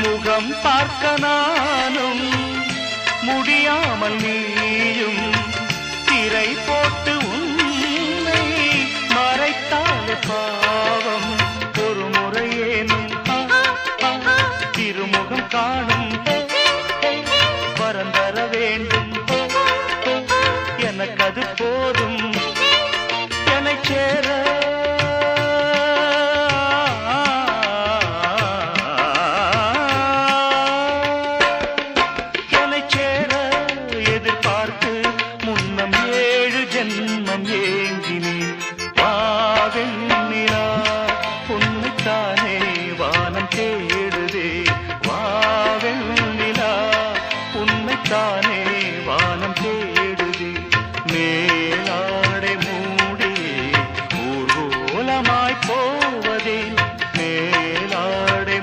முகம் பார்க்க நானும் முடியாமல் நீயும் திரை போட்டு உன்னை மறைத்தாலே பாவம். ஒரு முறையேனும் திருமுகம் காணும் வரந்தர வேண்டும். எனக்கு அது போதும் என்னை சேர. என்னை சேர எதிர்பார்த்து முன்னம் 7 ஜென்மம் ஏங்கினேன். வாவெண்ணிலா உன்னைத்தானே வானம் தே